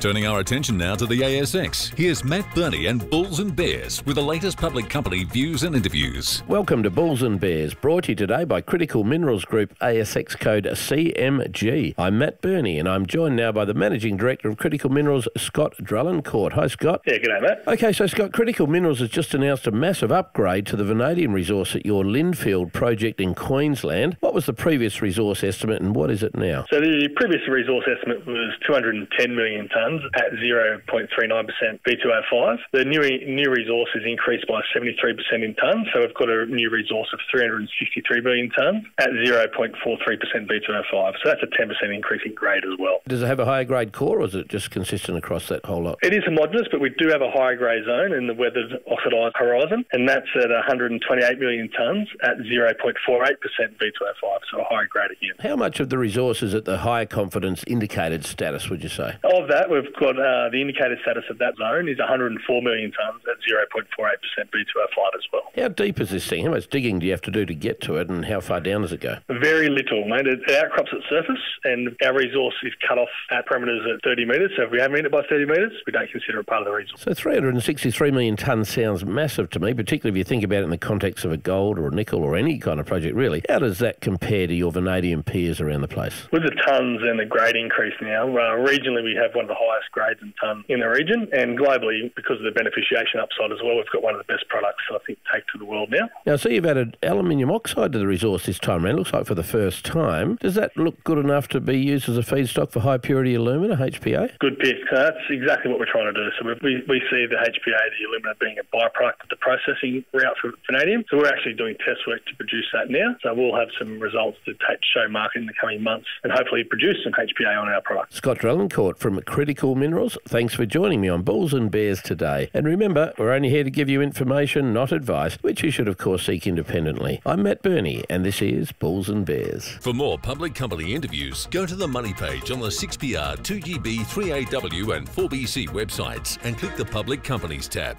Turning our attention now to the ASX, here's Matt Birney and Bulls and Bears with the latest public company views and interviews. Welcome to Bulls and Bears, brought to you today by Critical Minerals Group, ASX code CMG. I'm Matt Birney and I'm joined now by the Managing Director of Critical Minerals, Scott Drelincourt. Hi, Scott. Yeah, g'day, Matt. Okay, so Scott, Critical Minerals has just announced a massive upgrade to the Vanadium resource at your Lindfield project in Queensland. What was the previous resource estimate and what is it now? So the previous resource estimate was 210 million tonnes at 0.39% V2O5. The new resource is increased by 73% in tonnes, so we've got a new resource of 363 million tonnes at 0.43% V2O5. So that's a 10% increase in grade as well. Does it have a higher grade core or is it just consistent across that whole lot? It is homogenous, but we do have a higher grade zone in the weathered oxidised horizon, and that's at 128 million tonnes at 0.48% V2O5, so a higher grade again. How much of the resource is at the higher confidence indicated status, would you say? Of that, we've got the indicated status of that zone is 104 million tonnes at 0.48% V2O5 as well. How deep is this thing? How much digging do you have to do to get to it and how far down does it go? Very little, mate. It outcrops at surface and our resource is cut off at parameters at 30 metres, so if we haven't hit it by 30 metres, we don't consider it part of the resource. So 363 million tonnes sounds massive to me, particularly if you think about it in the context of a gold or a nickel or any kind of project, really. How does that compare to your vanadium peers around the place? With the tonnes and the grade increase now, regionally we have one of the highest grades in tonne in the region, and globally, because of the beneficiation upside as well, we've got one of the best products, I think, to take to the world now. Now, so you've added aluminium oxide to the resource this time around, looks like for the first time. Does that look good enough to be used as a feedstock for high purity alumina, HPA? Good pick. That's exactly what we're trying to do. So we see the HPA, the alumina, being a byproduct of the processing route for vanadium. So we're actually doing test work to produce that now. So we'll have some results to show market in the coming months and hopefully produce some HPA on our product. Scott Drelincourt from Critical Minerals, thanks for joining me on Bulls and Bears today. And remember, we're only here to give you information, not advice, which you should of course seek independently. I'm Matt Birney and this is Bulls and Bears. For more public company interviews, go to the Money page on the 6PR, 2GB, 3AW and 4BC websites and click the Public Companies tab.